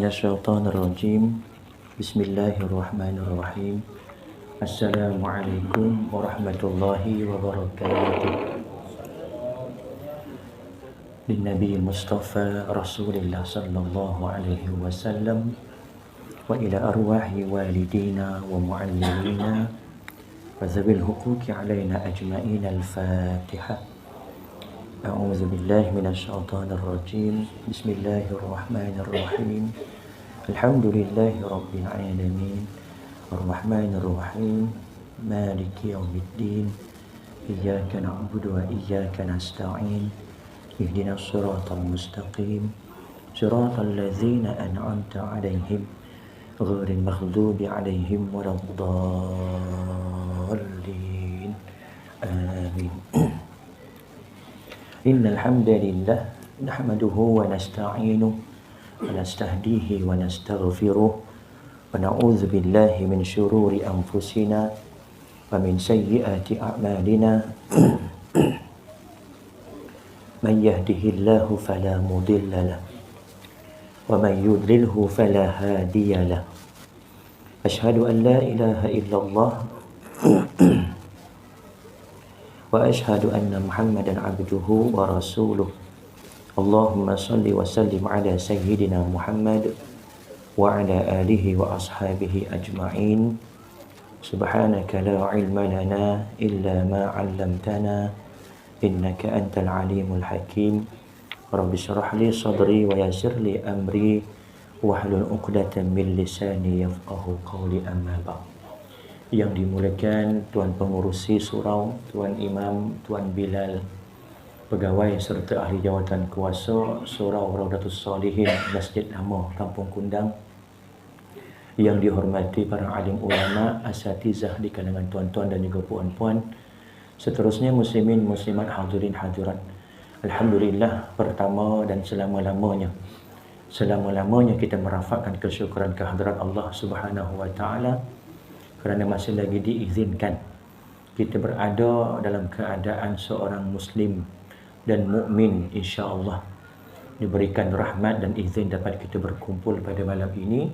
من الشيطان الرجيم بسم الله الرحمن الرحيم السلام عليكم ورحمة الله وبركاته للنبي المصطفى رسول الله صلى الله عليه وسلم وإلى أرواح والدينا ومعلمينا وذوي الحقوق علينا أجمعين الفاتحة أعوذ بالله من الشيطان الرجيم بسم الله الرحمن الرحيم الحمد لله رب العالمين الرحمن الرحيم مالك يوم الدين إياك نعبد وإياك نستعين اهدنا الصراط المستقيم صراط الذين أنعمت عليهم غير المغضوب عليهم ولا الضالين آمين إن الحمد لله نحمده ونستعينه ونستهديه ونستغفره ونعوذ بالله من شرور أنفسنا ومن سيئات أعمالنا من يهده الله فلا مضل له ومن يضلله فلا هادي له أشهد أن لا إله إلا الله وأشهد أن محمدا عبده ورسوله اللهم صل وسلم على سيدنا محمد وعلى آله وأصحابه أجمعين سبحانك لا علم لنا إلا ما علمتنا إنك أنت العليم الحكيم رب اشرح لي صدري ويسر لي أمري واحلل عقدة من لساني يفقهوا قولي أما بعد. Yang dimuliakan Tuan Pengurusi Surau, Tuan Imam, Tuan Bilal, pegawai serta ahli jawatan kuasa Surau Raudatul Salihin Masjid Lama Kampung Kundang, yang dihormati para alim ulama, asatizah di kalangan tuan-tuan dan juga puan-puan, seterusnya muslimin muslimat hadirin hadirat. Alhamdulillah, pertama dan selama-lamanya kita merafakkan kesyukuran kehadirat Allah Subhanahu wa taala kerana masih lagi diizinkan kita berada dalam keadaan seorang muslim dan mukmin, insya-Allah diberikan rahmat dan izin dapat kita berkumpul pada malam ini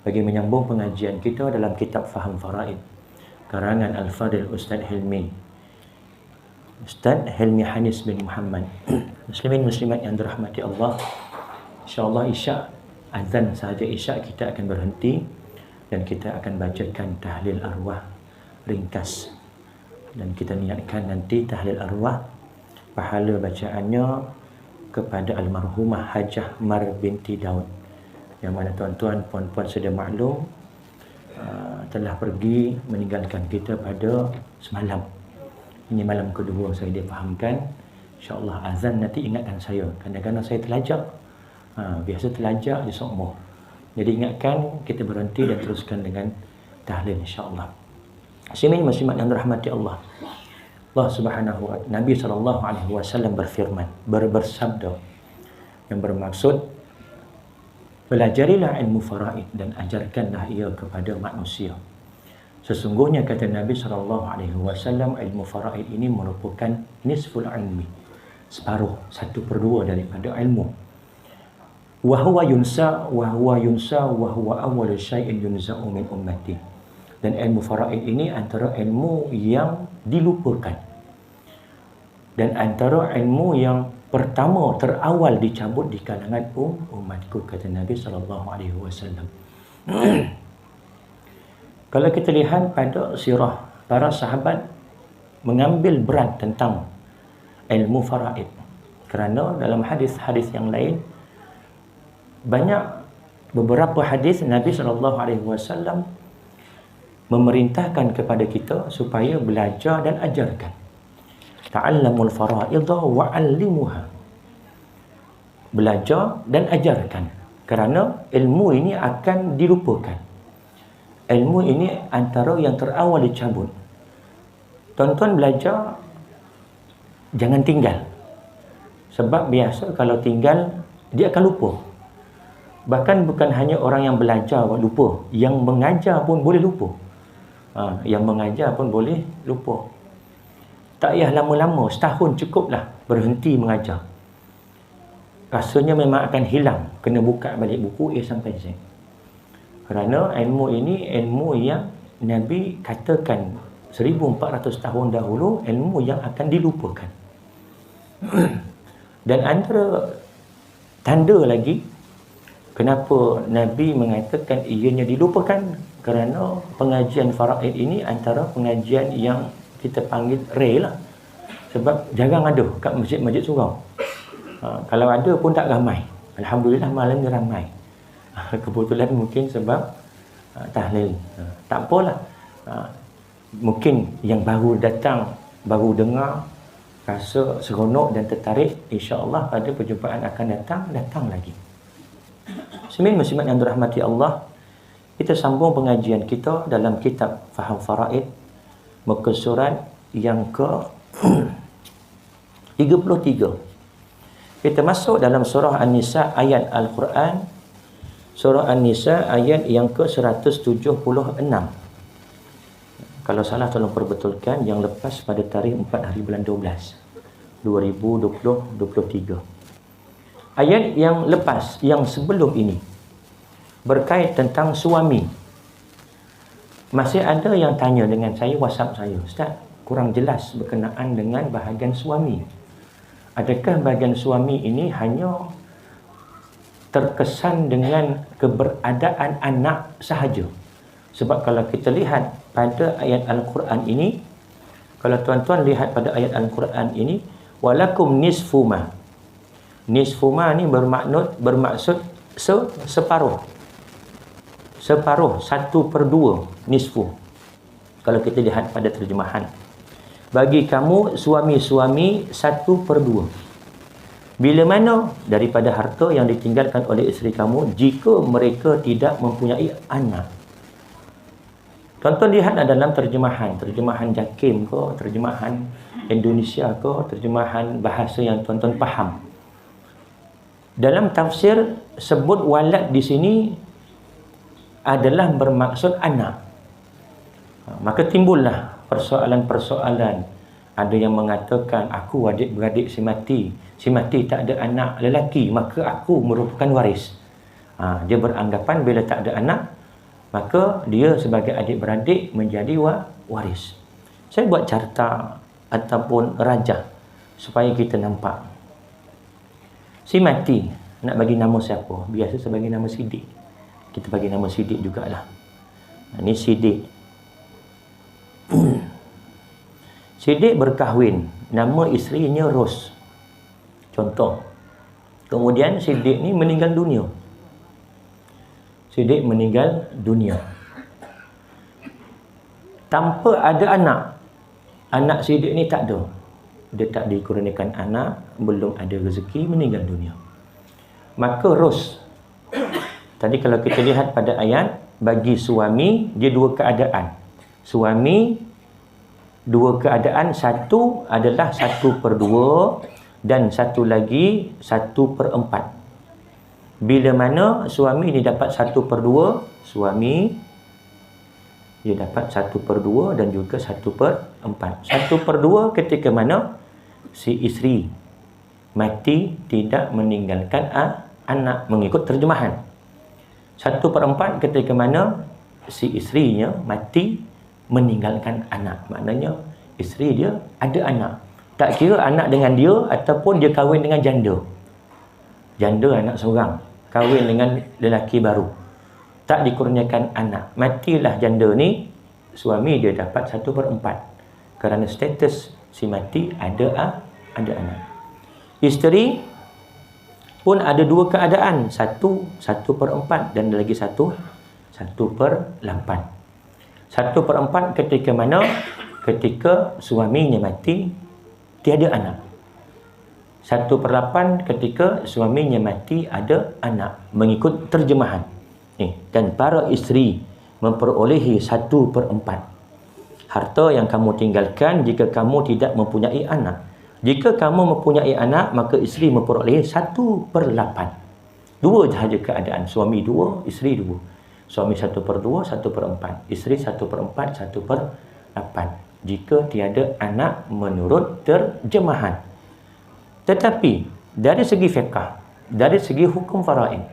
bagi menyambung pengajian kita dalam kitab Faham Faraid karangan Al-Fadil Ustaz Hilmi Hanis bin Muhammad. Muslimin muslimat yang dirahmati Allah, insya-Allah isyak, azan sahaja isyak kita akan berhenti dan kita akan bacakan tahlil arwah ringkas, dan kita niatkan nanti tahlil arwah pahala bacaannya kepada almarhumah Hajah Mar binti Daud, yang mana tuan-tuan puan-puan sudah maklum telah pergi meninggalkan kita pada semalam. Ini malam kedua saya difahamkan. InsyaAllah azan nanti ingatkan saya, kadang-kadang saya terlajak, biasa terlajak di sokmo. Jadi ingatkan, kita berhenti dan teruskan dengan tahlil, insya-Allah. Muslimin muslimat yang dirahmati Allah. Allah Subhanahu wa taala, Nabi sallallahu alaihi wasallam berfirman, bersabda, yang bermaksud belajarilah ilmu faraid dan ajarkanlah ia kepada manusia. Sesungguhnya kata Nabi sallallahu alaihi wasallam, ilmu faraid ini merupakan nisful ilmi, separuh, 1/2 daripada ilmu. Wahwa yunsa wahwa awwal syai'in yunza'u min ummati. Dan ilmu faraid ini antara ilmu yang dilupakan dan antara ilmu yang pertama terawal dicabut di kalangan umatku, kata Nabi sallallahu alaihi wasallam. Kalau kita lihat pada sirah, para sahabat mengambil berat tentang ilmu faraid kerana dalam hadis-hadis yang lain, banyak beberapa hadis Nabi SAW memerintahkan kepada kita supaya belajar dan ajarkan. Ta'allamul fara'idha wa'allimuha. Belajar dan ajarkan, kerana ilmu ini akan dilupakan. Ilmu ini antara yang terawal dicabut. Tuan-tuan belajar, jangan tinggal. Sebab biasa kalau tinggal, dia akan lupa. Bahkan bukan hanya orang yang belajar lupa, yang mengajar pun boleh lupa. Yang mengajar pun boleh lupa. Tak payah lama-lama, setahun cukuplah berhenti mengajar. rasanya memang akan hilang. Kena buka balik buku A sampai Z. Kerana ilmu ini ilmu yang Nabi katakan 1400 tahun dahulu, ilmu yang akan dilupakan. Dan antara tanda lagi kenapa Nabi mengatakan ianya dilupakan, kerana pengajian faraid ini antara pengajian yang kita panggil rare lah. Sebab jarang ada kat masjid-masjid surau. Kalau ada pun tak ramai. Alhamdulillah malam ni ramai. Kebetulan mungkin sebab tahlil. Tak apalah. Mungkin yang baru datang, baru dengar, rasa seronok dan tertarik, insya-Allah pada perjumpaan akan datang lagi. Muslimin yang dirahmati Allah, kita sambung pengajian kita dalam kitab Faham Faraid, muka surat yang ke 33. Kita masuk dalam surah An-Nisa ayat Al-Quran, surah An-Nisa ayat yang ke 176. Kalau salah tolong perbetulkan, yang lepas pada tarikh 4 hari bulan 12 2023. Ayat yang lepas, yang sebelum ini berkait tentang suami. Masih ada yang tanya dengan saya, WhatsApp saya, Ustaz, kurang jelas berkenaan dengan bahagian suami. Adakah bahagian suami ini hanya terkesan dengan keberadaan anak sahaja? Sebab kalau kita lihat pada ayat Al-Quran ini, kalau tuan-tuan lihat pada ayat Al-Quran ini, walakum nisfuma. Nisfuma ni bermaksud separuh. Separuh, 1/2 nisfu. Kalau kita lihat pada terjemahan, bagi kamu suami-suami 1/2. Bila mana? Daripada harta yang ditinggalkan oleh isteri kamu jika mereka tidak mempunyai anak. Tuan-tuan lihat dalam terjemahan JAKIM ke, terjemahan Indonesia ke, terjemahan bahasa yang tuan-tuan faham. Dalam tafsir sebut walad di sini adalah bermaksud anak. Maka timbullah persoalan-persoalan. Ada yang mengatakan, aku adik-beradik si mati tak ada anak lelaki, maka aku merupakan waris. Dia beranggapan bila tak ada anak, maka dia sebagai adik-beradik menjadi waris. Saya buat carta ataupun rajah supaya kita nampak. Si mati nak bagi nama siapa? Biasa sebagai nama Sidik. Kita bagi nama Sidik jugalah. Ini Sidik. Sidik berkahwin, nama isterinya Ros. Contoh. Kemudian Sidik ni meninggal dunia. Sidik meninggal dunia. Tanpa ada anak. Anak Sidik ni tak ada. Dia tak dikurniakan anak, belum ada rezeki, meninggal dunia. Maka Ros. Tadi kalau kita lihat pada ayat, bagi suami, dia dua keadaan. Suami, dua keadaan. Satu adalah 1/2 dan satu lagi 1/4. Bila mana suami dia dapat 1/2, suami dia dapat 1/2 dan juga 1/4. 1/2 ketika mana si isteri mati tidak meninggalkan anak, mengikut terjemahan. 1/4 ketika mana si isterinya mati meninggalkan anak. Maknanya isteri dia ada anak. Tak kira anak dengan dia ataupun dia kahwin dengan janda. Janda anak seorang, kahwin dengan lelaki baru, tak dikurniakan anak. Matilah janda ni, suami dia dapat 1/4. Kerana status si mati ada anak. Isteri pun ada dua keadaan. 1/4 dan lagi 1/8. 1/4 ketika mana? Ketika suaminya mati, tiada anak. 1/8 ketika suaminya mati, ada anak. Mengikut terjemahan. Dan para isteri memperolehi 1/4 harta yang kamu tinggalkan jika kamu tidak mempunyai anak. Jika kamu mempunyai anak, maka isteri memperolehi 1/8. Dua sahaja keadaan. Suami 2, isteri 2. Suami 1/2, 1/4. Isteri 1/4, 1/8. Jika tiada anak menurut terjemahan. Tetapi dari segi fiqh, dari segi hukum faraid.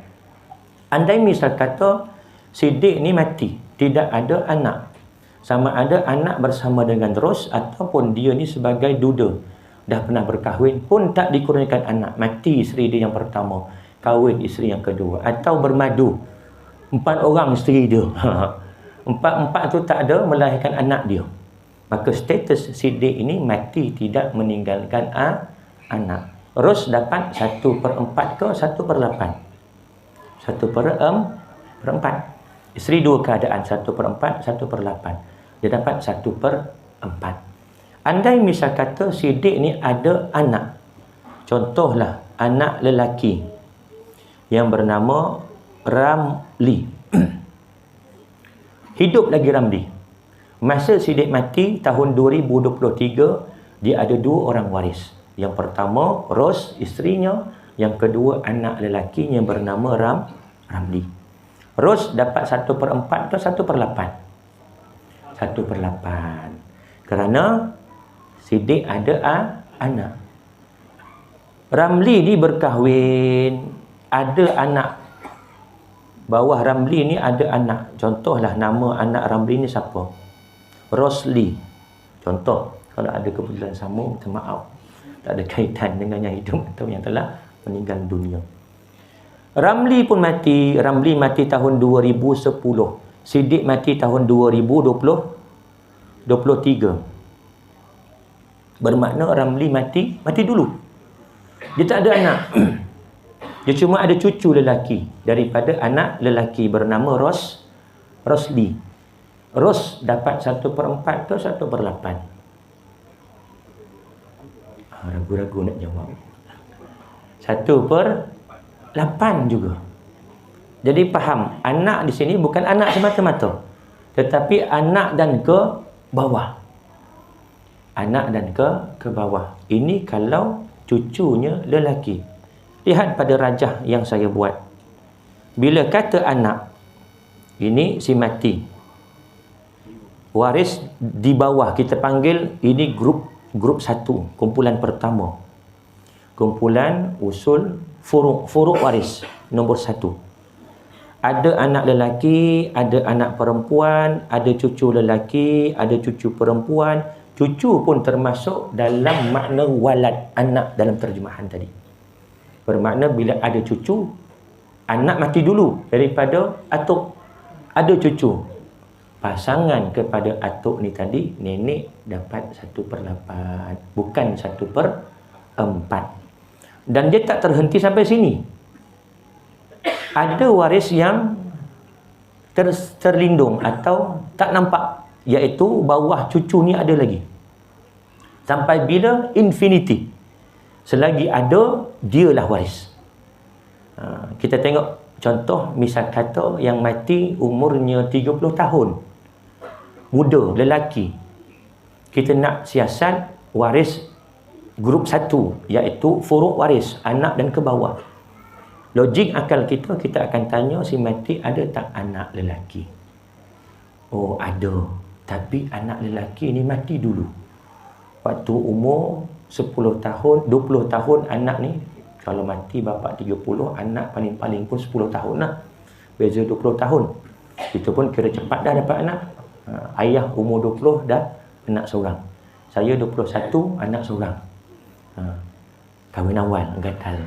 Andai misal kata Siddiq ni mati, tidak ada anak, sama ada anak bersama dengan Ros ataupun dia ni sebagai duda, dah pernah berkahwin pun tak dikurniakan anak, mati isteri dia yang pertama, kahwin isteri yang kedua, atau bermadu 4 orang isteri dia empat tu tak ada melahirkan anak dia, maka status Siddiq ini mati tidak meninggalkan anak. Ros dapat 1/4 ke 1/8? 1/4. Isteri dua keadaan, 1/4, 1/8. Dia dapat 1/4. Andai misal kata Siddiq ni ada anak, contohlah anak lelaki yang bernama Ramli. Hidup lagi Ramli. Masa Siddiq mati tahun 2023, dia ada 2 orang waris. Yang pertama Ros, isterinya. Yang kedua anak lelaki yang bernama Ramli. Ros dapat 1/4 ke 1/8? 1/8. Kerana Siddiq ada anak. Ramli ni berkahwin, ada anak. Bawah Ramli ni ada anak. Contohlah nama anak Ramli ni siapa? Rosli. Contoh. Kalau ada keputusan sama, minta maaf. Tak ada kaitan dengan yang hidup atau yang telah meninggal dunia. Ramli pun mati. Ramli mati tahun 2010. Siddiq mati tahun 2023. Bermakna Ramli mati dulu. Dia tak ada anak. Dia cuma ada cucu lelaki daripada anak lelaki bernama Rosli. Ros dapat 1/4 ke 1/8? Ragu-ragu nak jawab. 1/8 juga. Jadi faham, anak di sini bukan anak semata-mata, tetapi anak dan ke bawah. Anak dan ke bawah. Ini kalau cucunya lelaki. Lihat pada rajah yang saya buat. Bila kata anak, ini si mati. Waris di bawah kita panggil ini grup 1, kumpulan pertama. Kumpulan usul furuk waris nombor 1. Ada anak lelaki, ada anak perempuan, ada cucu lelaki, ada cucu perempuan. Cucu pun termasuk dalam makna walad, anak dalam terjemahan tadi. Bermakna bila ada cucu, anak mati dulu daripada atuk. Ada cucu. Pasangan kepada atuk ni tadi, nenek dapat 1/8, bukan 1/4. Dan dia tak terhenti sampai sini. Ada waris yang terlindung atau tak nampak, iaitu bawah cucu ni ada lagi. Sampai bila? Infinity. Selagi ada, dialah waris. Kita tengok contoh, misal kata yang mati umurnya 30 tahun. Muda, lelaki. Kita nak siasat waris grup 1, iaitu furuk waris, anak dan ke bawah. Logik akal kita akan tanya si mati ada tak anak lelaki? Oh, ada. Tapi anak lelaki ni mati dulu. Waktu umur 10 tahun, 20 tahun anak ni. Kalau mati bapa 30, anak paling-paling pun 10 tahun lah. Beza 20 tahun. Kita pun kira cepat dah dapat anak. Ayah umur 20 dah anak seorang. Saya 21, anak seorang. Kahwin awal, gatal.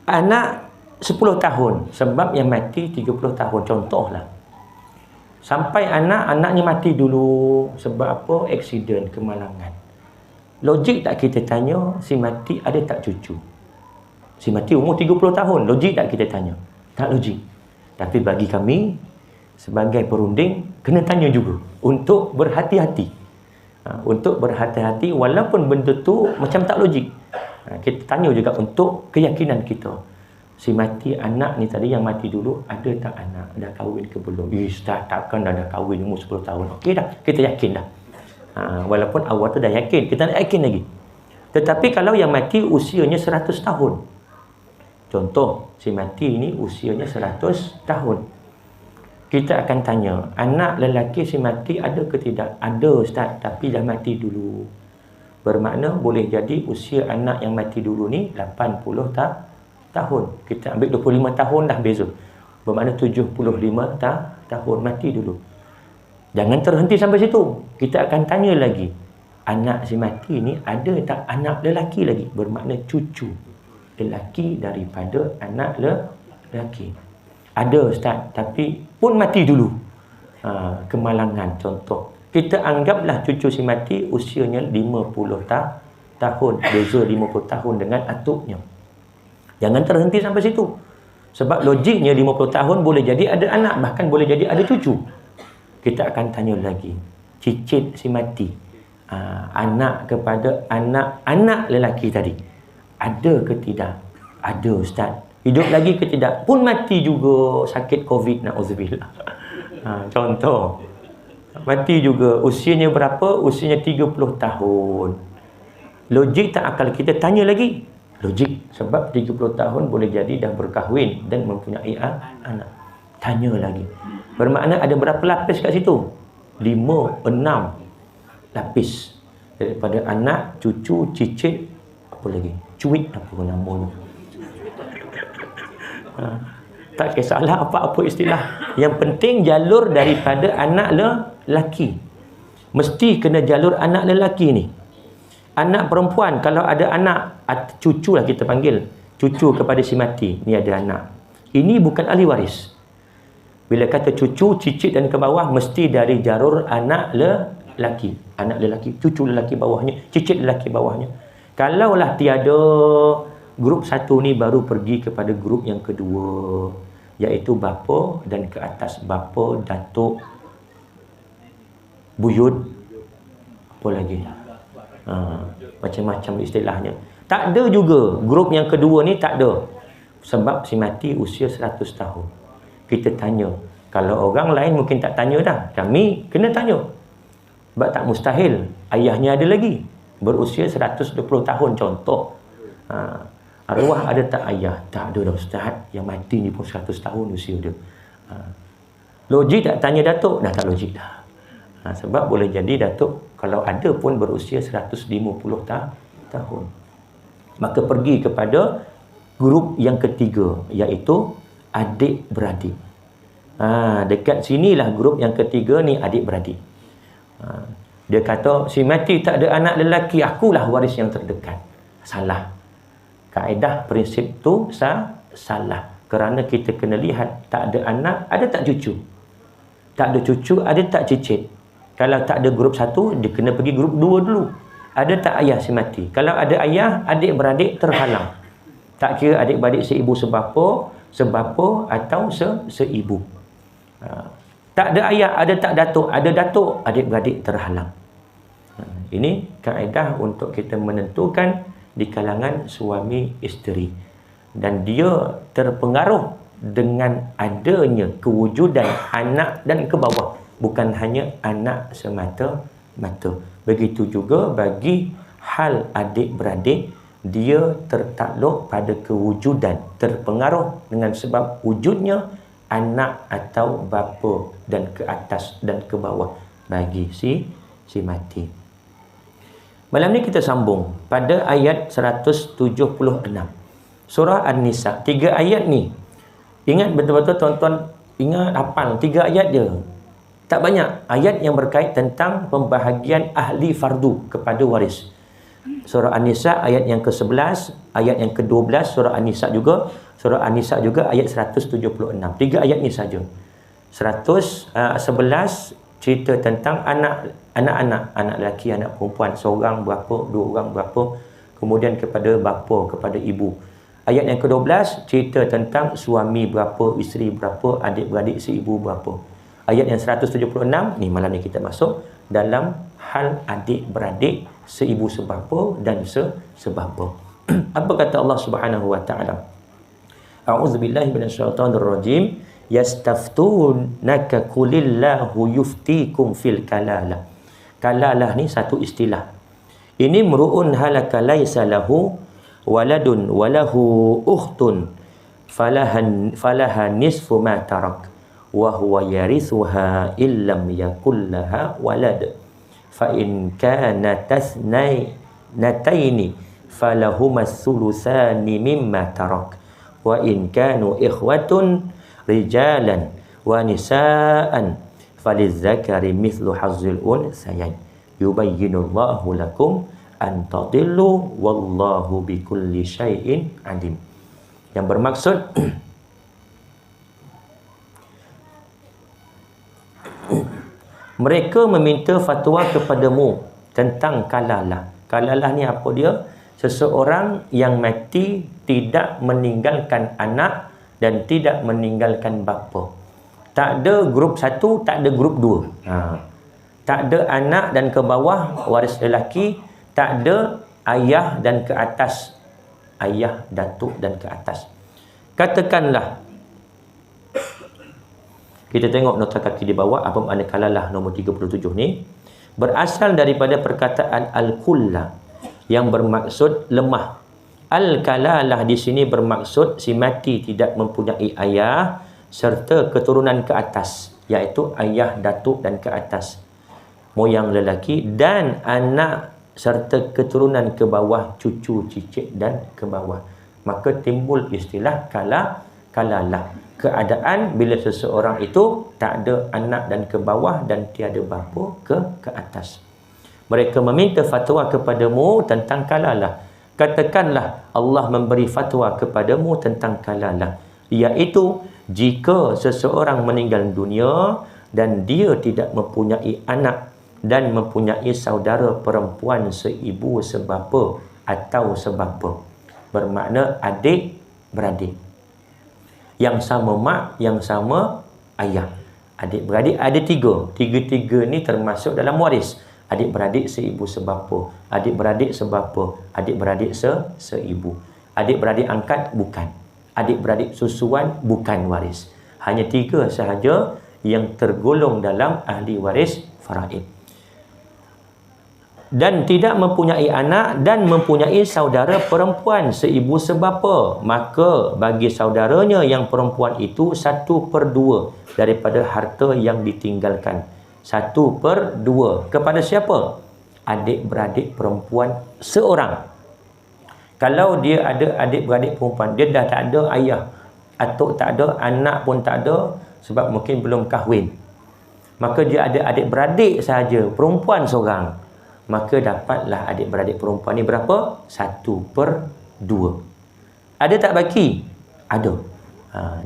Anak 10 tahun. Sebab yang mati 30 tahun. Contohlah. Sampai anaknya mati dulu. Sebab apa? Aksiden, kemalangan. Logik tak kita tanya si mati ada tak cucu? Si mati umur 30 tahun. Logik tak kita tanya? Tak logik. Tapi bagi kami, sebagai perunding, kena tanya juga. Untuk berhati-hati. Untuk berhati-hati walaupun benda tu macam tak logik. Kita tanya juga untuk keyakinan kita. Si mati anak ni tadi yang mati dulu, ada tak anak? Dah kahwin ke belum? Takkan dah kahwin umur 10 tahun. Okey dah, kita yakin dah. Walaupun awal tu dah yakin, kita nak yakin lagi. Tetapi kalau yang mati usianya 100 tahun. Contoh, si mati ni usianya 100 tahun. Kita akan tanya, anak lelaki si mati ada ke tidak? Ada Ustaz, tapi dah mati dulu. Bermakna boleh jadi usia anak yang mati dulu ni 80 tahun. Kita ambil 25 tahun dah beza. Bermakna 75 tahun mati dulu. Jangan terhenti sampai situ. Kita akan tanya lagi. Anak si mati ni ada tak anak lelaki lagi? Bermakna cucu lelaki daripada anak lelaki. Ada Ustaz, tapi pun mati dulu. Kemalangan contoh. Kita anggaplah cucu si mati usianya 50 tahun. Beza 50 tahun dengan atuknya. Jangan terhenti sampai situ. Sebab logiknya 50 tahun boleh jadi ada anak. Bahkan boleh jadi ada cucu. Kita akan tanya lagi. Cicit si mati. Anak kepada anak lelaki tadi. Ada ke tidak? Ada Ustaz. Hidup lagi ke tidak? Pun mati juga sakit COVID, na'udzubillah. Contoh. Mati juga. Usianya berapa? Usianya 30 tahun. Logik tak akal kita tanya lagi? Logik. Sebab 30 tahun boleh jadi dah berkahwin dan mempunyai anak. Tanya lagi. Bermakna ada berapa lapis kat situ? 5, 6 lapis. Daripada anak, cucu, cicit, apa lagi? Cuit, apa namanya? Tak kisahlah apa-apa istilah. Yang penting jalur daripada anak lelaki. Mesti kena jalur anak lelaki ni. Anak perempuan, kalau ada anak, cucu lah kita panggil. Cucu kepada si mati, ni ada anak. Ini bukan ahli waris. Bila kata cucu, cicit dan ke bawah, mesti dari jalur anak lelaki. Anak lelaki, cucu lelaki bawahnya, cicit lelaki bawahnya. Kalaulah tiada, grup satu ni baru pergi kepada grup yang kedua, iaitu bapa dan ke atas. Bapa, datuk, buyut, apa lagi? Macam-macam istilahnya. Tak ada juga. Grup yang kedua ni tak ada. Sebab si mati usia 100 tahun. Kita tanya. Kalau orang lain mungkin tak tanya dah. Kami kena tanya. Sebab tak mustahil. Ayahnya ada lagi. Berusia 120 tahun contoh. Arwah ada tak ayah? Tak ada dah Ustaz. Yang mati ni pun 100 tahun usia dia. Logik tak tanya datuk? Dah tak logik dah. Sebab boleh jadi datuk kalau ada pun berusia 150 tahun. Maka pergi kepada grup yang ketiga, iaitu adik-beradik. Dekat sinilah grup yang ketiga ni adik-beradik. Dia kata si mati tak ada anak lelaki, akulah waris yang terdekat. Salah. Kaedah prinsip tu salah. Kerana kita kena lihat tak ada anak, ada tak cucu? Tak ada cucu, ada tak cicit? Kalau tak ada grup satu, dia kena pergi grup dua dulu. Ada tak ayah si mati? Kalau ada ayah, adik-beradik terhalang. Tak kira adik-beradik seibu sebapa atau seibu. Tak ada ayah, ada tak datuk? Ada datuk, adik-beradik terhalang. Ini kaedah untuk kita menentukan di kalangan suami isteri. Dan dia terpengaruh dengan adanya kewujudan anak dan ke bawah. Bukan hanya anak semata-mata. Begitu juga bagi hal adik-beradik, dia tertakluk pada kewujudan, terpengaruh dengan sebab wujudnya anak atau bapa dan ke atas dan ke bawah bagi si mati. Malam ni kita sambung pada ayat 176. Surah An-Nisa. 3 ayat ni. Ingat betul-betul tuan-tuan, ingat hafal 3 ayat dia. Tak banyak ayat yang berkait tentang pembahagian ahli fardu kepada waris. Surah An-Nisa ayat yang ke-11, ayat yang ke-12, surah An-Nisa juga, ayat 176. 3 ayat ni saja. 111 cerita tentang anak-anak, anak lelaki, anak perempuan, seorang berapa, 2 orang berapa, kemudian kepada bapa, kepada ibu. Ayat yang ke-12 cerita tentang suami berapa, isteri berapa, adik-beradik seibu berapa. Ayat yang 176 ni malam ni kita masuk dalam hal adik-beradik seibu sebapa dan sebapa. Apa kata Allah Subhanahu wa taala? A'udzubillahi minasyaitonir rajim. Yastaftunaka qulillahu yuftikum fil kalalah. Kalalah ni satu istilah. Ini mru'un halaka laisa lahu waladun walahu ukhtun falaha nisfu ma tarak wa huwa yarithuha illam yakul laha walad fa in kana tasnai nataini falahumas sulusani mimma tarak wa in kanu ikhwatun rijalan wa nisaan falizzakari mithlu hazzil unsayain yubayyinullahu lakum an tadillu wallahu bikulli syai'in alim. Yang bermaksud mereka meminta fatwa kepadamu tentang kalalah. Kalalah ni apa dia? Seseorang yang mati tidak meninggalkan anak dan tidak meninggalkan bapa. Tak ada grup 1, tak ada grup 2. Tak ada anak dan ke bawah waris lelaki, tak ada ayah dan ke atas, ayah, datuk dan ke atas. Katakanlah, kita tengok nota kaki di bawah apa makna kalalah nombor 37 ni. Berasal daripada perkataan al-kulla yang bermaksud lemah. Al-kalalah di sini bermaksud si mati tidak mempunyai ayah serta keturunan ke atas, iaitu ayah, datuk dan ke atas, moyang lelaki, dan anak serta keturunan ke bawah, cucu, cicit dan ke bawah. Maka timbul istilah kalalah. Keadaan bila seseorang itu tak ada anak dan ke bawah dan tiada bapa ke atas. Mereka meminta fatwa kepadamu tentang kalalah. Katakanlah Allah memberi fatwa kepadamu tentang kalalah, iaitu jika seseorang meninggal dunia dan dia tidak mempunyai anak dan mempunyai saudara perempuan seibu sebapa atau sebapa, bermakna adik beradik yang sama mak, yang sama ayah. Adik beradik ada 3. Tiga-tiga ni termasuk dalam waris. Adik beradik seibu sebapa, adik beradik sebapa, adik beradik seibu. Adik beradik angkat bukan, adik beradik susuan bukan waris. Hanya 3 sahaja yang tergolong dalam ahli waris faraid. Dan tidak mempunyai anak dan mempunyai saudara perempuan seibu sebapa, maka bagi saudaranya yang perempuan itu 1/2 daripada harta yang ditinggalkan. 1/2 kepada siapa? Adik-beradik perempuan seorang. Kalau dia ada adik-beradik perempuan, dia dah tak ada ayah, atuk tak ada, anak pun tak ada sebab mungkin belum kahwin, maka dia ada adik-beradik sahaja, perempuan seorang, maka dapatlah adik-beradik perempuan ni berapa? 1/2. Ada tak baki? Ada.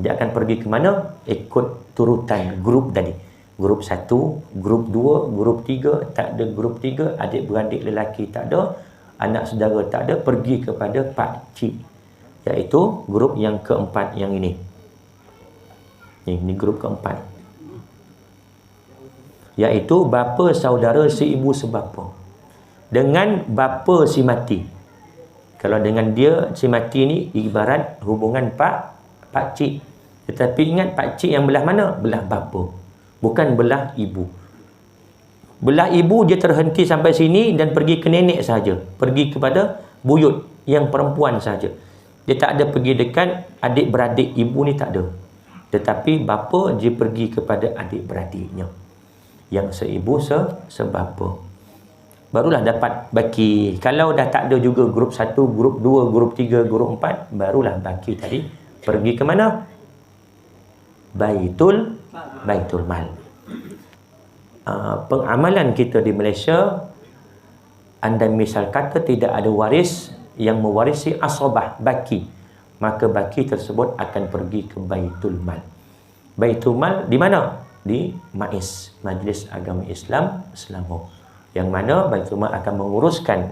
Dia akan pergi ke mana? Ikut turutan grup tadi. Grup 1, grup 2, grup 3, tak ada grup 3, adik-beradik lelaki tak ada, anak saudara tak ada, pergi kepada pakcik, iaitu grup yang keempat yang ini. Ini grup keempat, iaitu bapa saudara seibu sebapa dengan bapa si mati. Kalau dengan dia si mati ni ibarat hubungan pakcik. Tetapi ingat pakcik yang belah mana? Belah bapa, bukan belah ibu. Belah ibu dia terhenti sampai sini dan pergi ke nenek saja, pergi kepada buyut yang perempuan saja. Dia tak ada pergi dekat adik-beradik ibu ni, tak ada. Tetapi bapa dia pergi kepada adik-beradiknya yang seibu sebapa. Barulah dapat baki. Kalau dah tak ada juga grup 1, grup 2, grup 3, grup 4, barulah baki tadi pergi ke mana? Baitul Mal. Pengamalan kita di Malaysia, anda misal kata tidak ada waris yang mewarisi asabah, baki, maka baki tersebut akan pergi ke Baitul Mal. Baitul Mal di mana? Di MAIS, Majlis Agama Islam Selangor, yang mana Baitul Mal akan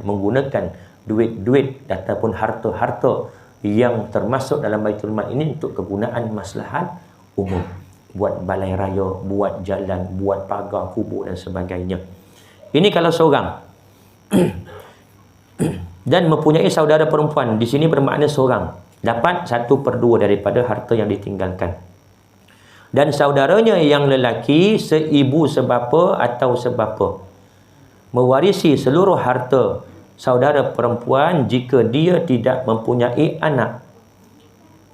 menggunakan duit-duit ataupun harta-harta yang termasuk dalam Baitul Mal ini untuk kegunaan maslahat umum, buat balai raya, buat jalan, buat pagar kubur dan sebagainya. Ini kalau seorang dan mempunyai saudara perempuan, di sini bermakna seorang dapat 1/2 daripada harta yang ditinggalkan. Dan saudaranya yang lelaki seibu sebapa atau sebapa mewarisi seluruh harta saudara perempuan jika dia tidak mempunyai anak.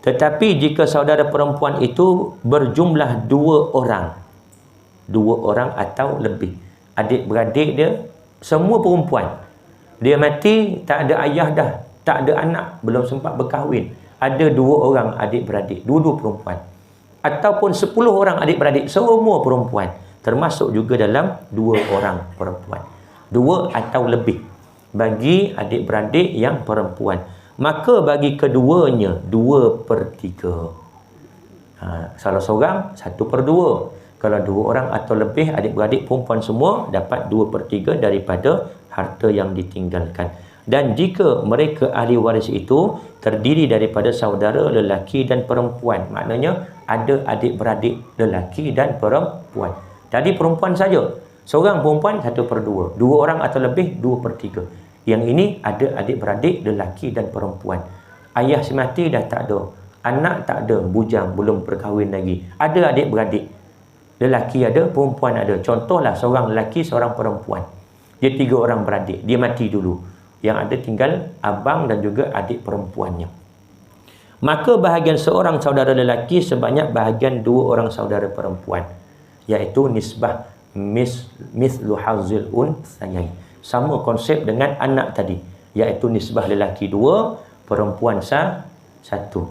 Tetapi jika saudara perempuan itu berjumlah 2 orang atau lebih, adik-beradik dia semua perempuan, Dia mati, tak ada ayah dah, tak ada anak, belum sempat berkahwin. Ada 2 orang adik-beradik, dua-dua perempuan. Ataupun 10 orang adik-beradik, semua perempuan. Termasuk juga dalam 2 orang perempuan. 2 atau lebih. Bagi adik-beradik yang perempuan. Maka bagi keduanya, 2/3. Salah seorang, 1/2. Kalau 2 orang atau lebih adik-beradik perempuan semua, dapat 2/3 daripada harta yang ditinggalkan. Dan jika mereka ahli waris itu terdiri daripada saudara lelaki dan perempuan, maknanya ada adik-beradik lelaki dan perempuan. Tadi perempuan saja, seorang perempuan 1/2, 2 orang atau lebih 2/3. Yang ini ada adik-beradik lelaki dan perempuan. Ayah si mati dah tak ada, anak tak ada, bujang, belum berkahwin lagi. Ada adik-beradik, lelaki ada, perempuan ada. Contohlah seorang lelaki, seorang perempuan. Dia 3 orang beradik, dia mati dulu. Yang ada tinggal abang dan juga adik perempuannya. Maka bahagian seorang saudara lelaki sebanyak bahagian 2 orang saudara perempuan, iaitu nisbah mithlu hazil unthayain. Sama konsep dengan anak tadi, iaitu nisbah lelaki 2, perempuan 1.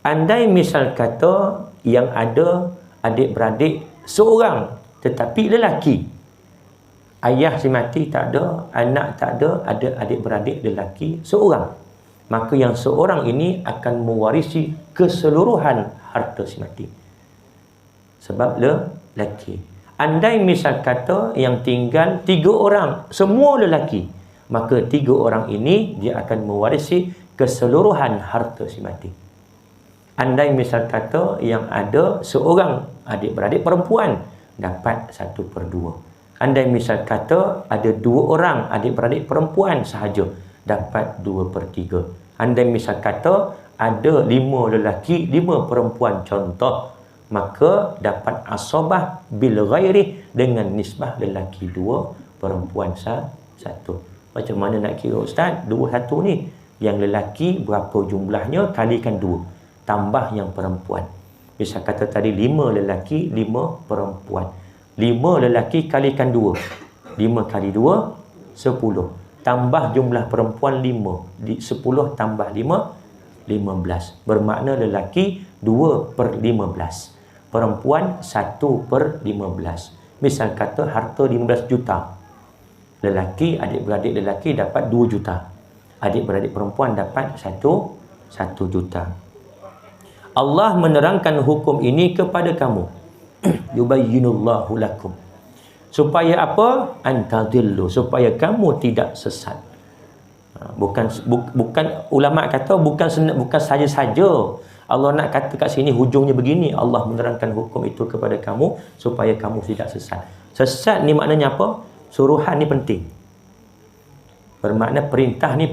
Andai misal kata yang ada adik-beradik seorang tetapi lelaki, ayah si mati tak ada, anak tak ada adik-beradik lelaki seorang, maka yang seorang ini akan mewarisi keseluruhan harta si mati. Sebab lelaki. Andai misal kata yang tinggal 3 orang, semua lelaki, maka 3 orang ini dia akan mewarisi keseluruhan harta si mati. Andai misal kata yang ada seorang adik-beradik perempuan, dapat 1/2. Andai misal kata ada 2 orang adik-beradik perempuan sahaja, dapat 2/3. Andai misal kata ada 5 lelaki, 5 perempuan contoh, maka dapat asabah bil ghairi dengan nisbah lelaki 2, perempuan 1. Macam mana nak kira ustaz? 21 ni, yang lelaki berapa jumlahnya kalikan 2, tambah yang perempuan. Misal kata tadi 5 lelaki, 5 perempuan. 5 lelaki kalikan 2. 5 kali 2, 10. Tambah jumlah perempuan 5. 10 tambah 5, 15. Bermakna lelaki 2/15. Perempuan 1/15. Misal kata harta 15 juta. Lelaki, adik-beradik lelaki dapat 2 juta. Adik-beradik perempuan dapat 1 juta. Allah menerangkan hukum ini kepada kamu. Yubayyinullahu lakum. Supaya apa? Antadillu, supaya kamu tidak sesat. Bukan ulama kata bukan saja-saja Allah nak kata kat sini hujungnya begini, Allah menerangkan hukum itu kepada kamu supaya kamu tidak sesat. Sesat ni maknanya apa? Suruhan ni penting. Bermakna perintah ni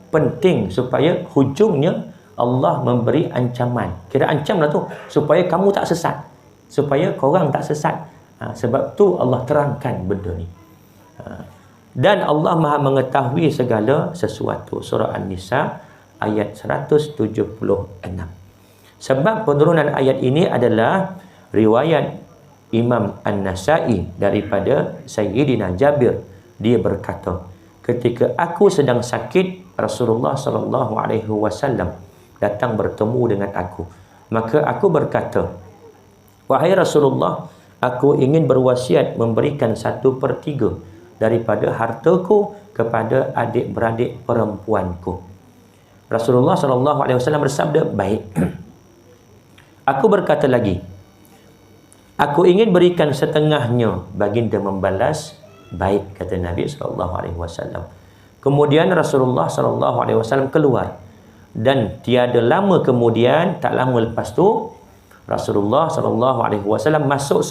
penting supaya hujungnya Allah memberi ancaman. Kira ancam lah tu supaya kamu tak sesat, supaya korang tak sesat. Sebab tu Allah terangkan benda ni. Dan Allah Maha mengetahui segala sesuatu. Surah An-Nisa ayat 176. Sebab penurunan ayat ini adalah riwayat Imam An-Nasai daripada Sayyidina Jabir. Dia berkata, ketika aku sedang sakit, Rasulullah SAW datang bertemu dengan aku. Maka aku berkata, wahai Rasulullah, aku ingin berwasiat memberikan 1/3 daripada hartaku kepada adik-beradik perempuanku. Rasulullah SAW bersabda, baik. Aku berkata lagi, aku ingin berikan setengahnya. Baginda membalas, baik, kata Nabi SAW. Kemudian Rasulullah SAW keluar. Dan tiada lama kemudian, tak lama lepas tu, Rasulullah SAW masuk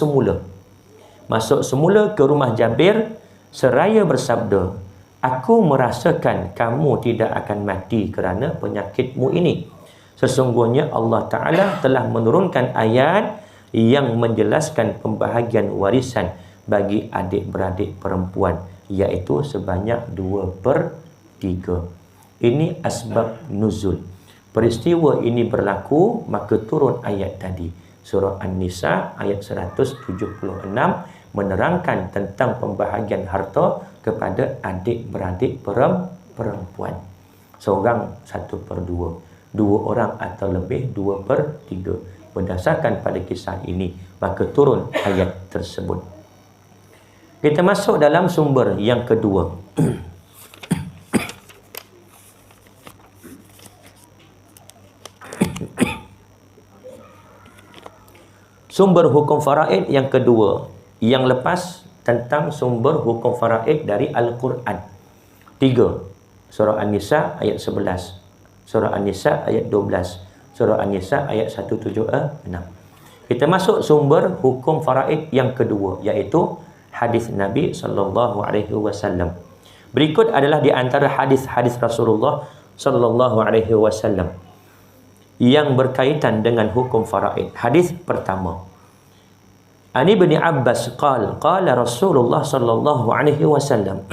semula ke rumah Jabir seraya bersabda, aku merasakan kamu tidak akan mati kerana penyakitmu ini. Sesungguhnya Allah Ta'ala telah menurunkan ayat yang menjelaskan pembahagian warisan bagi adik-beradik perempuan, iaitu sebanyak 2/3. Ini asbab nuzul. Peristiwa ini berlaku, maka turun ayat tadi. Surah An-Nisa ayat 176 menerangkan tentang pembahagian harta kepada adik-beradik perempuan. Seorang 1/2, dua orang atau lebih 2/3. Berdasarkan pada kisah ini, maka turun ayat tersebut. Kita masuk dalam sumber yang kedua. Sumber hukum faraid yang kedua, yang lepas tentang sumber hukum faraid dari Al-Quran. 3. Surah An-Nisa ayat 11. Surah An-Nisa ayat 12. Surah An-Nisa ayat 176. Kita masuk sumber hukum faraid yang kedua, iaitu hadis Nabi SAW. Berikut adalah di antara hadis-hadis Rasulullah SAW yang berkaitan dengan hukum faraid. Hadis pertama. Ani bin Abbas qala Rasulullah sallallahu alaihi wasallam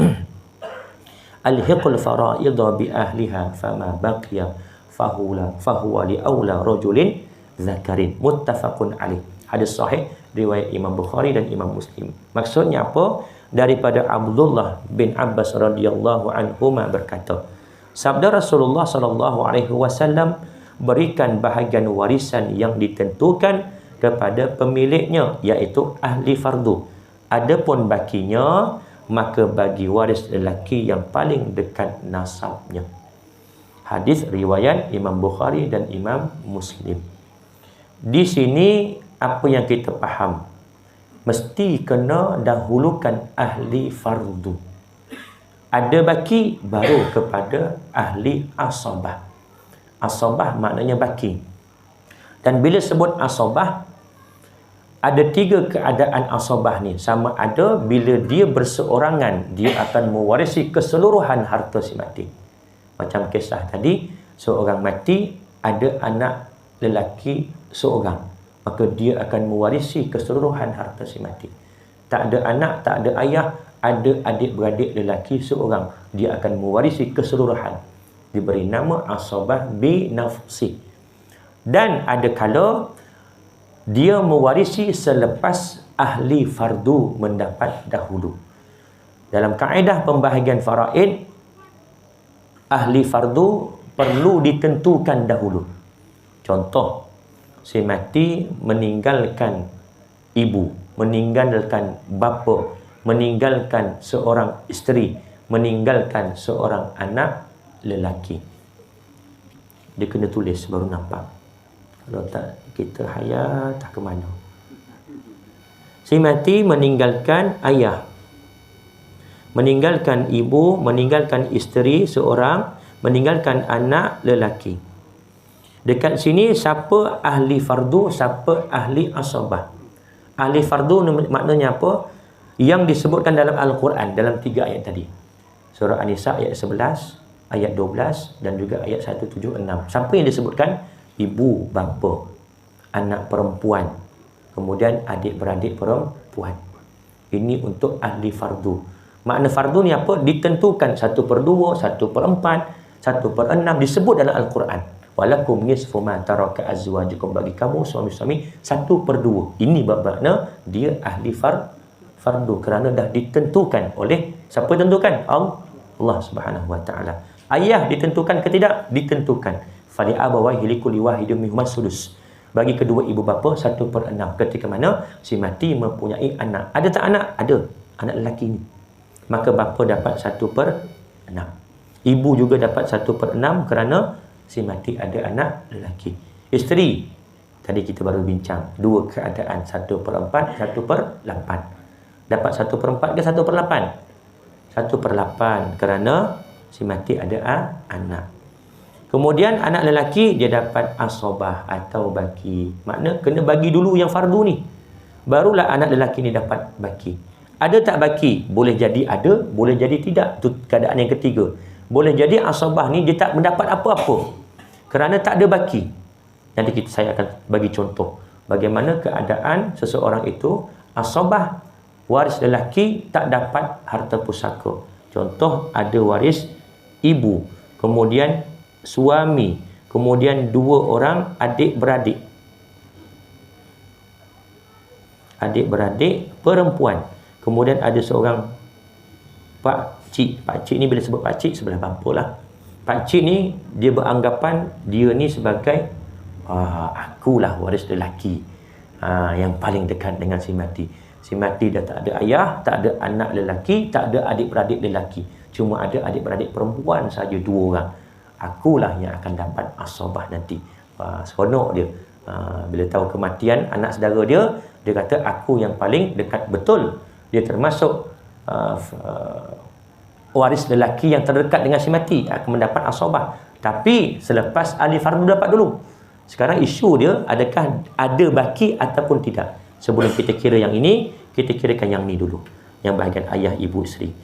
alhiqul faraidha bi ahliha fama baqiya fahuwa li aula rajulin zakarin, muttafaqun alaih. Hadis sahih riwayat Imam Bukhari dan Imam Muslim. Maksudnya apa? Daripada Abdullah bin Abbas radhiyallahu anhuma berkata, sabda Rasulullah sallallahu alaihi wasallam, berikan bahagian warisan yang ditentukan kepada pemiliknya, iaitu ahli fardu. Adapun bakinya, maka bagi waris lelaki yang paling dekat nasabnya. Hadis riwayat Imam Bukhari dan Imam Muslim. Di sini apa yang kita faham? Mesti kena dahulukan ahli fardu. Ada baki baru kepada ahli asabah. Asabah maknanya baki. Dan bila sebut asabah, ada 3 keadaan asabah ni. Sama ada bila dia berseorangan, dia akan mewarisi keseluruhan harta si mati. Macam kisah tadi, seorang mati, ada anak lelaki seorang, maka dia akan mewarisi keseluruhan harta si mati. Tak ada anak, tak ada ayah, ada adik-beradik lelaki seorang, dia akan mewarisi keseluruhan. Diberi nama asabah bi nafsi. Dan ada kala dia mewarisi selepas ahli fardu mendapat dahulu. Dalam kaedah pembahagian faraid, ahli fardu perlu ditentukan dahulu. Contoh, si mati meninggalkan ibu, meninggalkan bapa, meninggalkan seorang isteri, meninggalkan seorang anak lelaki. Dia kena tulis baru nampak. Kalau tak, kita hayat tak ke mana. Si mati meninggalkan ayah, meninggalkan ibu, meninggalkan isteri seorang, meninggalkan anak lelaki. Dekat sini siapa ahli fardu, siapa ahli asabah. Ahli fardu maknanya apa? Yang disebutkan dalam Al-Quran dalam 3 ayat tadi. Surah An-Nisa ayat 11, ayat 12 dan juga ayat 176. Siapa yang disebutkan? Ibu, bapa, anak perempuan, kemudian adik-beradik perempuan. Ini untuk ahli fardu. Makna fardu ni apa? Ditentukan 1/2, 1/4, 1/6 disebut dalam Al-Quran. Walakum nisfu ma taraka azwajukum, bagi kamu suami-suami 1/2. Ini bermakna dia ahli fardu kerana dah ditentukan oleh siapa tentukan? Allah Subhanahu wa taala. Ayah ditentukan ke tidak? Ditentukan. Fali abawaihi likulli wahidin minhum sudus. Bagi kedua ibu bapa 1/6. Ketika mana si mati mempunyai anak. Ada tak anak? Ada. Anak lelaki ni. Maka bapa dapat 1/6. Ibu juga dapat 1/6 kerana si mati ada anak lelaki. Isteri, tadi kita baru bincang, 2 keadaan, 1/4, 1/8. Dapat 1/4 ke 1/8? 1/8 kerana si mati ada anak. Kemudian anak lelaki dia dapat asabah atau baki. Makna kena bagi dulu yang fardu ni, barulah anak lelaki ni dapat baki. Ada tak baki? Boleh jadi ada, boleh jadi tidak. Itu keadaan yang ketiga. Boleh jadi asabah ni dia tak mendapat apa-apa kerana tak ada baki. Nanti saya akan bagi contoh bagaimana keadaan seseorang itu asabah, waris lelaki tak dapat harta pusaka. Contoh, ada waris ibu, kemudian suami, kemudian 2 orang adik-beradik. Adik-beradik perempuan. Kemudian ada seorang Pakcik ni bila sebut pakcik sebelah bapa lah. Pakcik ni dia beranggapan dia ni sebagai akulah waris lelaki yang paling dekat dengan si mati. Si mati dah tak ada ayah, tak ada anak lelaki, tak ada adik-beradik lelaki. Cuma ada adik-beradik perempuan saja 2 orang. Akulah yang akan dapat asabah nanti. Seronok dia. Bila tahu kematian anak saudara dia, dia kata aku yang paling dekat. Betul. Dia termasuk waris lelaki yang terdekat dengan si mati, akan mendapat asabah. Tapi selepas ahli fardu dapat dulu. Sekarang isu dia, adakah ada baki ataupun tidak. Sebelum kita kira yang ini, kita kirakan yang ni dulu. Yang bahagian ayah, ibu, isteri.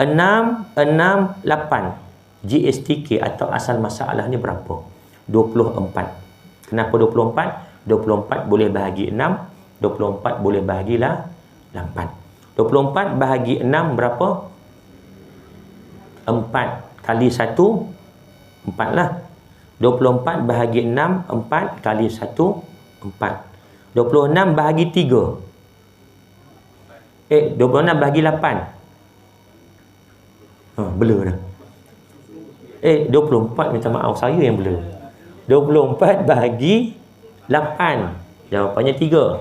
6, 8. GSTK atau asal masalah ni berapa? 24. Kenapa 24? 24 boleh bahagi 6. 24 boleh bahagilah 8. 24 bahagi 6 berapa? 4 kali 1 4 lah. 24 bahagi 6 4 kali 1 4. 26 bahagi 3 26 bahagi 8 blur dah. 24 minta maaf, saya yang blur. 24 bahagi 8 jawapannya 3.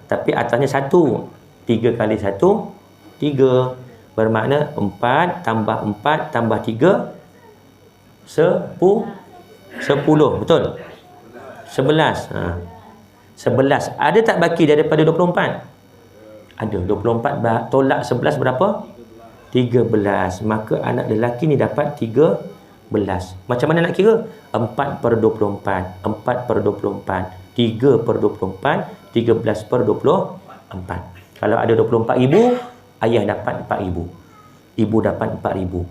Tapi atasnya 1. 3 kali 1 3. Bermakna 4 tambah 4 tambah 3 10. Betul? 11. 11. Ada tak baki daripada 24? Ada. 24 tolak 11 berapa? 13. Maka anak lelaki ni dapat 13. Macam mana nak kira? 4/24. 4/24. 3/24. 13/24. Kalau ada 24,000, ayah dapat 4,000. Ibu dapat 4,000.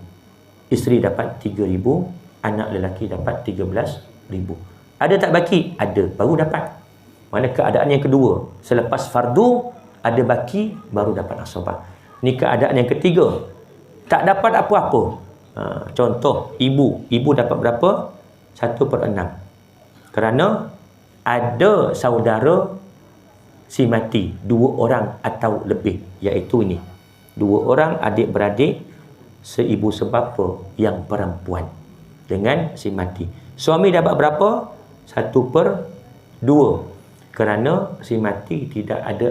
Isteri dapat 3,000. Anak lelaki dapat 13,000. Ada tak baki? Ada. Baru dapat. Mana keadaan yang kedua. Selepas fardu, ada baki, baru dapat asabah. Ni keadaan yang ketiga. Tak dapat apa-apa. Contoh, ibu. Ibu dapat berapa? 1/6. Kerana ada saudara si mati 2 orang atau lebih, iaitu ini 2 orang adik-beradik seibu sebapa yang perempuan dengan si mati. Suami dapat berapa? 1/2. Kerana si mati tidak ada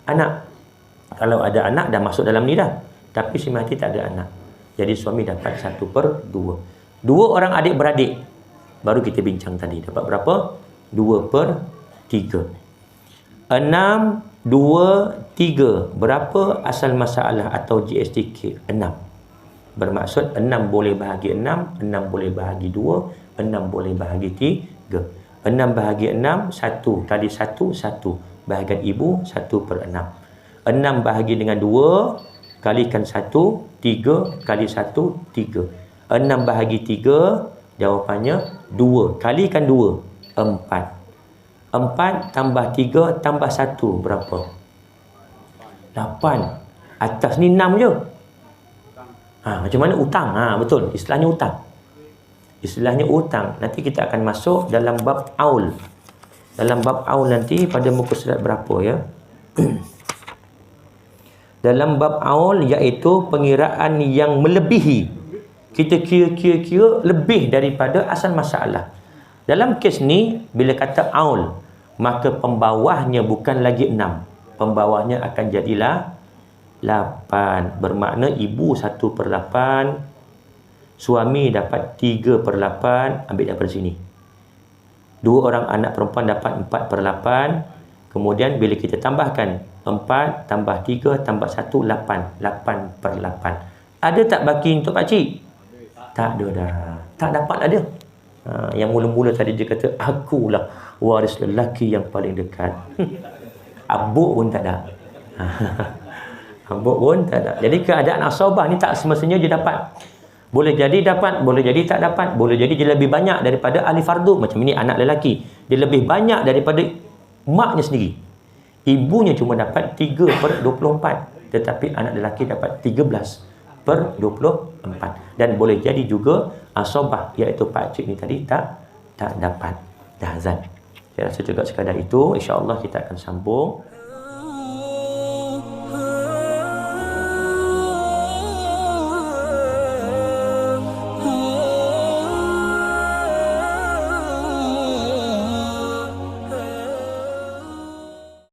anak. Kalau ada anak dah masuk dalam ni dah, tapi si mati tak ada anak, jadi suami dapat 1/2. 2 orang adik-beradik baru kita bincang tadi dapat berapa? 2/3. 6, 2, 3. Berapa asal masalah atau GSTK? 6. Bermaksud 6 boleh bahagi 6, 6 boleh bahagi 2, 6 boleh bahagi 3. 6 bahagi 6, 1 kali 1, 1. Bahagian ibu, 1/6. 6 bahagi dengan 2, kalikan 1, 3 kali 1, 3. 6 bahagi 3, jawapannya 2. Kalikan 2, 4. 4 tambah 3 tambah 1 berapa? 8. Atas ni 6 je. Macam mana utang? Betul. Istilahnya utang. Istilahnya utang. Nanti kita akan masuk dalam bab aul. Dalam bab aul nanti pada muka surat berapa ya? Dalam bab aul iaitu pengiraan yang melebihi. Kita kira-kira lebih daripada asal masalah. Dalam kes ni bila kata aul, maka pembawahnya bukan lagi 6. Pembawahnya akan jadilah 8. Bermakna ibu 1/8, suami dapat 3/8. Ambil daripada sini. 2 orang anak perempuan dapat 4/8. Kemudian bila kita tambahkan 4 tambah 3 tambah 1, 8. 8/8. Ada tak baki untuk pakcik? Tak ada dah. Tak dapat ada. Yang mula-mula tadi dia kata akulah waris lelaki yang paling dekat. Abuk pun tak ada. Abuk pun tak ada. Jadi keadaan asabah ni tak semestinya dia dapat. Boleh jadi dapat, boleh jadi tak dapat. Boleh jadi dia lebih banyak daripada ahli fardu. Macam ini anak lelaki, dia lebih banyak daripada maknya sendiri. Ibunya cuma dapat 3/24, tetapi anak lelaki dapat 13/24. Dan boleh jadi juga asabah, iaitu pakcik ni tadi tak dapat. Dah azan. Saya rasa juga sekadar itu. InsyaAllah kita akan sambung